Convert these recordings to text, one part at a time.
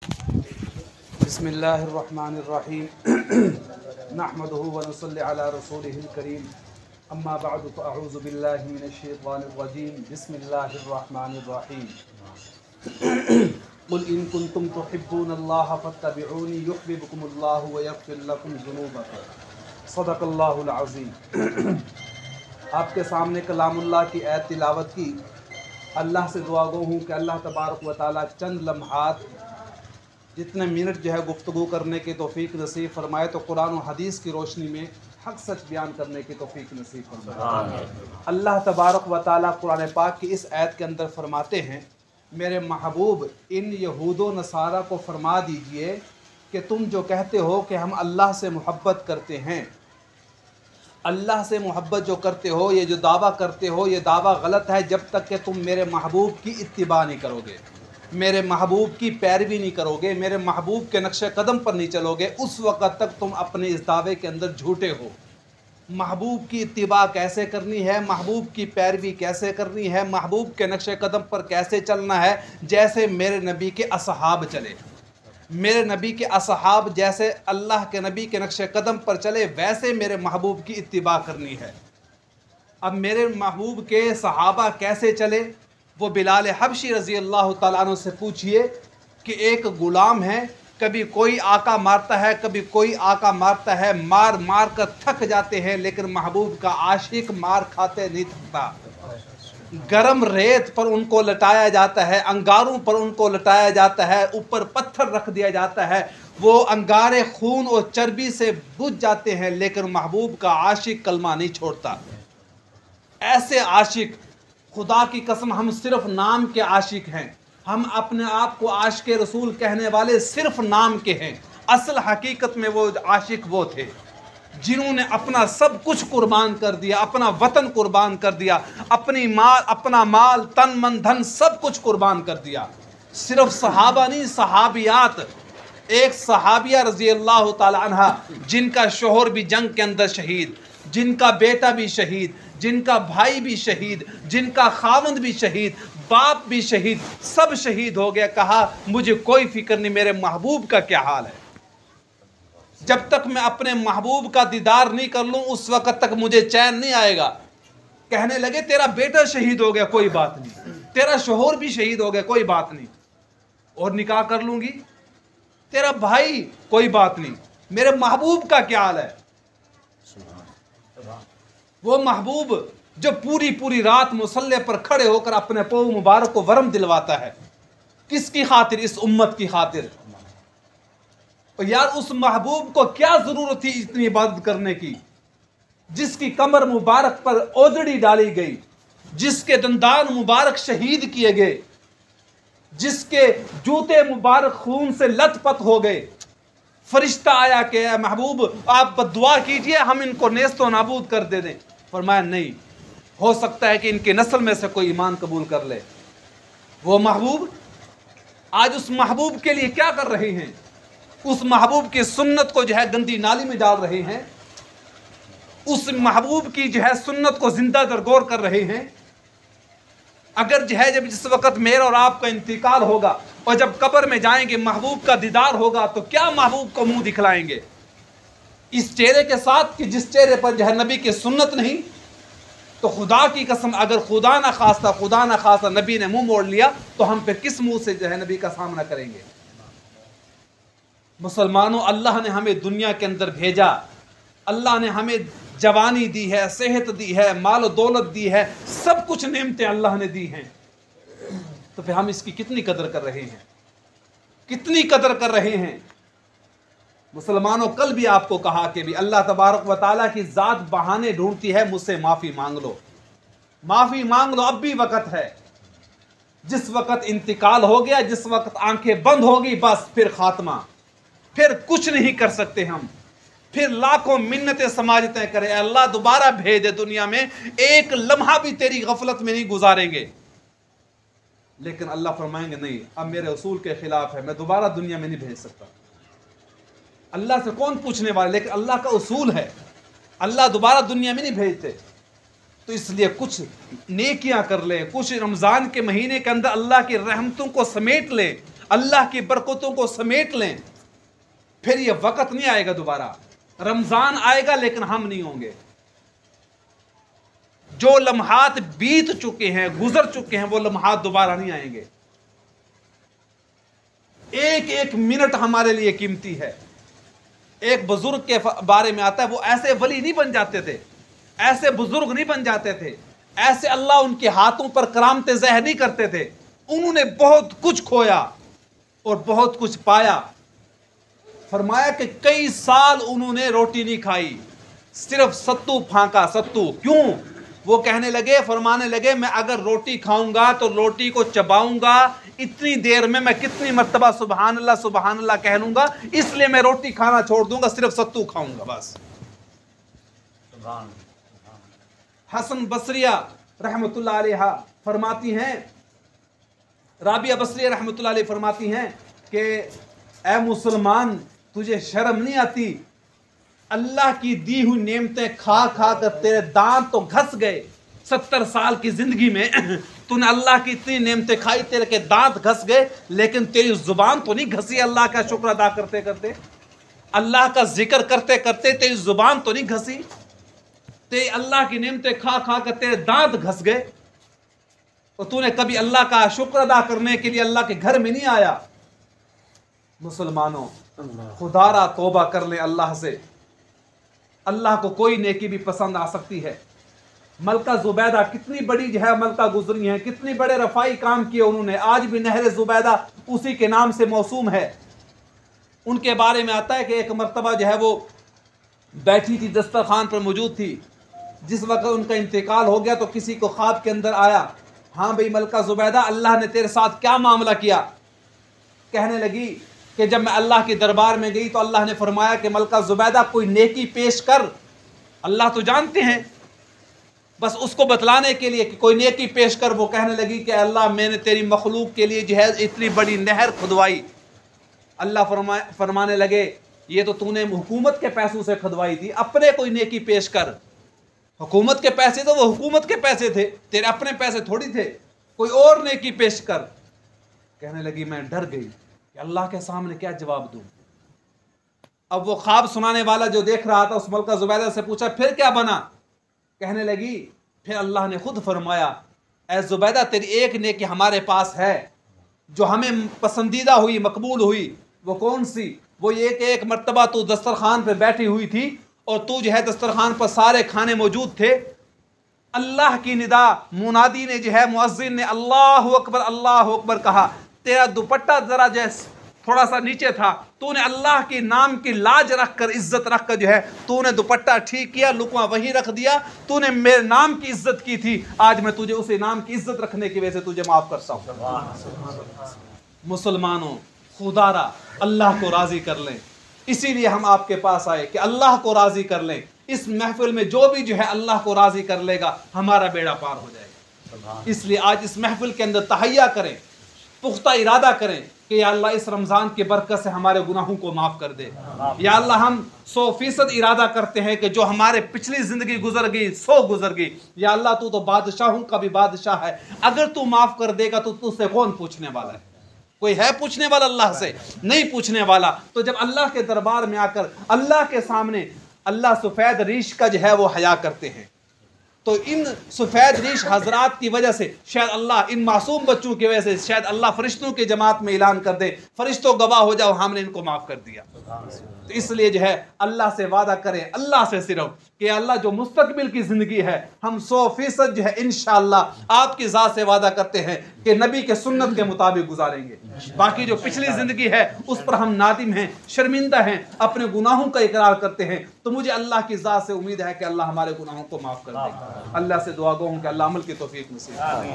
बिस्मिल्लाहिर्रहमानिर्रहीम नहमदुहु व नसल्ली अला रसूलिहिल करीम अम्मा बअदु फ़अऊज़ु बिल्लाहि मिनश्शैतानिर्रजीम बिस्मिल्लाहिर्रहमानिर्रहीम क़ुल इन कुन्तुम तुहिब्बूनल्लाह फ़त्तबिऊनी युह्बिबकुमुल्लाहु व यग़फ़िर लकुम ज़ुनूबकुम सदक़ल्लाहुल अज़ीम। आपके सामने कलामुल्लाह की आयत तिलावत की। अल्लाह से दुआ गो हूँ कि अल्लाह तबारक व तआला चंद लम्हात जितने मिनट जो है गुफ्तगू करने की तौफीक नसीब फरमाए, तो कुरान और हदीस की रोशनी में हक़ सच बयान करने की तौफीक नसीब फरमाए। अल्लाह तबारक व तआला कुरान पाक की इस आयत के अंदर फरमाते हैं, मेरे महबूब इन यहूदो नसारा को फरमा दीजिए कि तुम जो कहते हो कि हम अल्लाह से मोहब्बत करते हैं, अल्लाह से मोहब्बत जो करते हो, ये जो दावा करते हो, ये दावा गलत है जब तक कि तुम मेरे महबूब की इत्तिबा नहीं करोगे, मेरे महबूब की पैरवी नहीं करोगे, मेरे महबूब के नक्शे कदम पर नहीं चलोगे, उस वक़्त तक तुम अपने इस दावे के अंदर झूठे हो। महबूब की इत्तिबा कैसे करनी है, महबूब की पैरवी कैसे करनी है, महबूब के नक्शे कदम पर कैसे चलना है, जैसे मेरे नबी के असहाब चले, मेरे नबी के असहाब जैसे अल्लाह के नबी के नक्शे कदम पर चले, वैसे मेरे महबूब की इत्तिबा करनी है। अब मेरे महबूब के सहाबा कैसे चले, वो बिलाल हबशी रज़ी अल्लाह तआला अन्हु से पूछिए कि एक ग़ुलाम है, कभी कोई आका मारता है, कभी कोई आका मारता है, मार मार कर थक जाते हैं, लेकिन महबूब का आशिक मार खाते नहीं थकता। गरम रेत पर उनको लटाया जाता है, अंगारों पर उनको लटाया जाता है, ऊपर पत्थर रख दिया जाता है, वो अंगारे खून और चर्बी से बुझ जाते हैं, लेकिन महबूब का आशिक कलमा नहीं छोड़ता। ऐसे आशिक, खुदा की कसम हम सिर्फ नाम के आशिक हैं, हम अपने आप को आशिक रसूल कहने वाले सिर्फ नाम के हैं। असल हकीकत में वो आशिक वो थे जिन्होंने अपना सब कुछ कुर्बान कर दिया, अपना वतन कुर्बान कर दिया, अपना माल तन मन धन सब कुछ कुर्बान कर दिया। सिर्फ सहाबा नहीं, सहाबियात। एक सहाबिया रज़ी अल्लाह ताला अन्हा जिनका शोहर भी जंग के अंदर शहीद, जिनका बेटा भी शहीद, जिनका भाई भी शहीद, जिनका खावंद भी शहीद, बाप भी शहीद, सब शहीद हो गया। कहा मुझे कोई फिक्र नहीं, मेरे महबूब का क्या हाल है। जब तक मैं अपने महबूब का दीदार नहीं कर लूं, उस वक़्त तक मुझे चैन नहीं आएगा। कहने लगे तेरा बेटा शहीद हो गया, कोई बात नहीं, तेरा शोहर भी शहीद हो गया, कोई बात नहीं, और निकाह कर लूंगी, तेरा भाई, कोई बात नहीं, मेरे महबूब का क्या हाल है। वो महबूब जो पूरी पूरी रात मुसल्ले पर खड़े होकर अपने पाँव मुबारक को वरम दिलवाता है, किसकी खातिर, इस उम्मत की खातिर। और यार उस महबूब को क्या जरूरत थी इतनी इबादत करने की, जिसकी कमर मुबारक पर ओजड़ी डाली गई, जिसके दंदान मुबारक शहीद किए गए, जिसके जूते मुबारक खून से लथपथ हो गए। फरिश्ता आया कि महबूब आप बद्दुआ कीजिए, हम इनको नेस्तो नाबूद कर दे दें। फरमाया नहीं, हो सकता है कि इनके नस्ल में से कोई ईमान कबूल कर ले। वो महबूब आज उस महबूब के लिए क्या कर रहे हैं, उस महबूब की सुन्नत को जो है गंदी नाली में डाल रहे हैं, उस महबूब की जो है सुन्नत को जिंदा दरगोर कर रहे हैं। अगर जो है जब जिस वक़्त मेरा और आपका इंतकाल होगा और जब कब्र में जाएंगे, महबूब का दीदार होगा, तो क्या महबूब को मुंह दिखलाएंगे इस चेहरे के साथ कि जिस चेहरे पर जो है नबी की सुन्नत नहीं। तो खुदा की कसम, अगर खुदा ना खास्ता नबी ने मुंह मोड़ लिया, तो हम फिर किस मुंह से जो है नबी का सामना करेंगे। मुसलमानों, अल्लाह ने हमें दुनिया के अंदर भेजा, अल्लाह ने हमें जवानी दी है, सेहत दी है, माल दौलत दी है, सब कुछ नेमतें अल्लाह ने दी हैं, तो फिर हम इसकी कितनी कदर कर रहे हैं, कितनी कदर कर रहे हैं। मुसलमानों, कल भी आपको कहा कि भी अल्लाह तबारक व ताला की ज़ात बहाने ढूंढती है, मुझसे माफ़ी मांग लो, माफ़ी मांग लो, अब भी वक़्त है। जिस वक़्त इंतकाल हो गया, जिस वक़्त आंखें बंद होगी, बस फिर खात्मा, फिर कुछ नहीं कर सकते हम, फिर लाखों मिन्नतें समाजतें करें, अल्लाह दोबारा भेजे दुनिया में, एक लम्हा भी तेरी गफलत में नहीं गुजारेंगे। लेकिन अल्लाह फरमाएंगे नहीं, अब मेरे उसूल के खिलाफ है, मैं दोबारा दुनिया में नहीं भेज सकता। अल्लाह से कौन पूछने वाला, लेकिन अल्लाह का उसूल है, अल्लाह दोबारा दुनिया में नहीं भेजते। तो इसलिए कुछ नेकियां कर लें, कुछ रमज़ान के महीने के अंदर अल्लाह की रहमतों को समेट लें, अल्लाह की बरकतों को समेट लें, फिर ये वक्त नहीं आएगा दोबारा। रमजान आएगा लेकिन हम नहीं होंगे। जो लम्हात बीत चुके हैं, गुजर चुके हैं, वो लम्हात दोबारा नहीं आएंगे। एक एक मिनट हमारे लिए कीमती है। एक बुजुर्ग के बारे में आता है, वो ऐसे वली नहीं बन जाते थे, ऐसे बुजुर्ग नहीं बन जाते थे, ऐसे अल्लाह उनके हाथों पर करामते ज़हर नहीं करते थे। उन्होंने बहुत कुछ खोया और बहुत कुछ पाया। फरमाया कि कई साल उन्होंने रोटी नहीं खाई, सिर्फ सत्तू फांका, सत्तू। क्यों? वो कहने लगे, फरमाने लगे, मैं अगर रोटी खाऊंगा तो रोटी को चबाऊंगा, इतनी देर में मैं कितनी मर्तबा सुबहान अल्लाह कह लूंगा, इसलिए मैं रोटी खाना छोड़ दूंगा, सिर्फ सत्तू खाऊंगा बस। हसन बसरिया रहमतुल्लाह अलैहा फरमाती हैं, राबिया बसरिया रहमतुल्लाह अलैहा फरमाती हैं कि ऐ मुसलमान, तुझे शर्म नहीं आती? अल्लाह की दी हुई नेमतें खा खा कर तेरे दांत तो घस गए। 70 साल की जिंदगी में तूने अल्लाह की इतनी नेमतें खाई, तेरे के दांत घस गए, लेकिन तेरी जुबान तो नहीं घसी अल्लाह का शुक्र अदा करते करते, अल्लाह का जिक्र करते करते तेरी जुबान तो नहीं घसी। ते अल्लाह की नेमतें खा खा कर तेरे दांत घस गए और तूने कभी अल्लाह का शुक्र अदा करने के लिए अल्लाह के घर में नहीं आया। मुसलमानों, खुदारा तौबा कर ले अल्लाह से। अल्लाह को कोई नेकी भी पसंद आ सकती है। मलका जुबैदा कितनी बड़ी जो है मलका गुजरी है, कितनी बड़े रफाई काम किए उन्होंने। आज भी नहर जुबैदा उसी के नाम से मौसूम है। उनके बारे में आता है कि एक मर्तबा जो है वो बैठी थी, दस्तरखान पर मौजूद थी। जिस वक्त उनका इंतकाल हो गया तो किसी को ख्वाब के अंदर आया, हाँ भाई मलका जुबैदा, अल्लाह ने तेरे साथ क्या मामला किया? कहने लगी कि जब मैं अल्लाह के दरबार में गई तो अल्लाह ने फरमाया कि मलका जुबैदा कोई नेकी पेश कर। अल्लाह तो जानते हैं, बस उसको बतलाने के लिए कि कोई नेकी पेश कर। वो कहने लगी कि अल्लाह, मैंने तेरी मखलूक के लिए जो है इतनी बड़ी नहर खुदवाई। अल्लाह फरमाने लगे, ये तो तूने हुकूमत के पैसों से खुदवाई थी, अपने कोई नेकी पेश कर। हुकूमत के पैसे तो वो हुकूमत के पैसे थे, तेरे अपने पैसे थोड़ी थे, कोई और नेकी पेश कर। कहने लगी मैं डर गई कि अल्लाह के सामने क्या जवाब दूं। अब वो ख्वाब सुनाने वाला जो देख रहा था, उस मलका जुबैदा से पूछा फिर क्या बना? कहने लगी फिर अल्लाह ने खुद फरमाया, ऐ जुबैदा, तेरी एक नेकी हमारे पास है जो हमें पसंदीदा हुई, मकबूल हुई। वो कौन सी? वो ये कि एक मर्तबा तू दस्तरखान पर बैठी हुई थी और तू जो है दस्तरखान पर सारे खाने मौजूद थे। अल्लाह की निदा, मुनादी ने जो है, मुअज्जिन ने अल्लाहु अकबर कहा, तेरा दुपट्टा जरा जो थोड़ा सा नीचे था, तूने अल्लाह के नाम की लाज रख कर, इज्जत रख कर जो है तूने दुपट्टा ठीक किया, लुकमा वहीं रख दिया। तूने मेरे नाम की इज्जत की थी, आज मैं तुझे उसे नाम की इज्जत रखने की वजह से तुझे माफ करता हूँ। मुसलमानों, खुदारा अल्लाह को राजी कर लें। इसीलिए हम आपके पास आए कि अल्लाह को राजी कर लें। इस महफिल में जो भी जो है अल्लाह को राजी कर लेगा, हमारा बेड़ा पार हो जाएगा। इसलिए आज इस महफिल के अंदर तहैया करें, पुख्ता इरादा करें कि या अल्लाह इस रमज़ान की बरकत से हमारे गुनाहों को माफ़ कर दे। या अल्लाह, हम 100% इरादा करते हैं कि जो हमारे पिछली ज़िंदगी गुजर गई, 100 गुजर गई, या अल्लाह तू तो बादशाहों का भी बादशाह है, अगर तू माफ़ कर देगा तो तुझसे कौन पूछने वाला है? कोई है पूछने वाला? अल्लाह से नहीं पूछने वाला। तो जब अल्लाह के दरबार में आकर अल्लाह के सामने अल्लाह सफ़ेद रीश का जो है वो हया करते हैं, तो इन सफ़ेद रीश हजरात की वजह से शायद अल्लाह, इन मासूम बच्चों की वजह से शायद अल्लाह फरिश्तों की जमात में ऐलान कर दे, फरिश्तों गवाह हो जाओ, हमने इनको माफ़ कर दिया। तो इसलिए जो है अल्लाह से वादा करें, अल्लाह से सिर्फ कि अल्लाह जो मुस्तकबिल की ज़िंदगी है हम 100% जो है इंशाअल्लाह आपकी ज़ात से वादा करते हैं कि नबी के सुन्नत के मुताबिक गुजारेंगे। बाकी जो पिछली ज़िंदगी है उस पर हम नादिम हैं, शर्मिंदा हैं, अपने गुनाहों का इकरार करते हैं। तो मुझे अल्लाह की ज़ात से उम्मीद है कि अल्लाह हमारे गुनाहों को माफ़ कर देगा। अल्लाह से दुआ गो हूँ कि अल्लाह अमल की तौफीक नसीब फरमाए।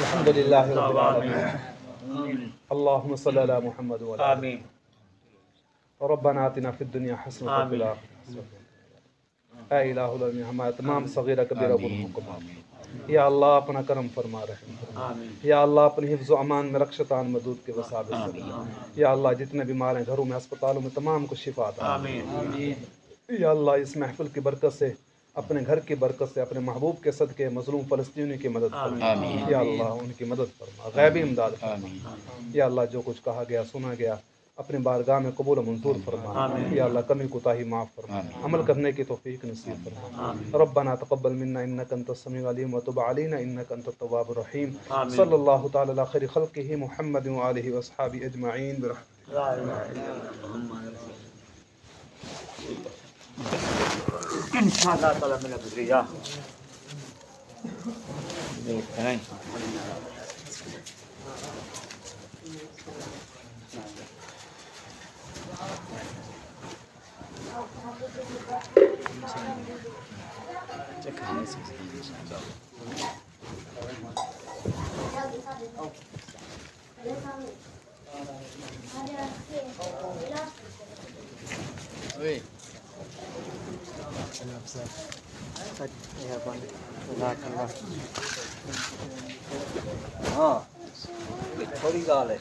अल्हम्दुलिल्लाह रब्बिल आलमीन, अल्लाहुम्मा सल्ली अला मुहम्मद व अला आमीन। रब्बना आतिना फिद दुनिया हसनतन व फिल आखिरति हसनतन। ऐ इलाहुल आलमीन, हमारे तमाम सगीरा कबीरा गुनाहों को माफ़। या अल्लाह अपना करम फरमा रहे। या अल्लाह अपने हिफ्ज़ व अमान में रक्षतान मदूद के वसाबित कर। या अल्लाह जितने बीमार हैं घरों में, अस्पतालों में, तमाम को शिफा अता। या अल्लाह इस महफिल की बरकत से अपने घर की बरकत से अपने महबूब के सदके मज़लूम फ़लस्तीनी की मदद फरमा। या अल्लाह उनकी मदद फरमा, गैबी इमदाद फरमा। या अल्लाह जो कुछ कहा गया सुना गया अपने बारगाह में कबूल मंजूर फरमा। या अल्लाह कमी कोताही माफ़ फरमा, अमल करने की तौफीक नसीब फरमा। रब्बना तक़ब्बल मिन्ना इन्नका अंतस समीउल अलीम व तुब अलैना इन्नका अंतत तव्वाबुर रहीम। सल्लल्लाहु तआला अला खैरि खल्क़िही मुहम्मद व आलिहि व अस्हाबी अजमईन इंशाअल्लाह ताला मेरा गुजरिया हाँ थोड़ी गाल है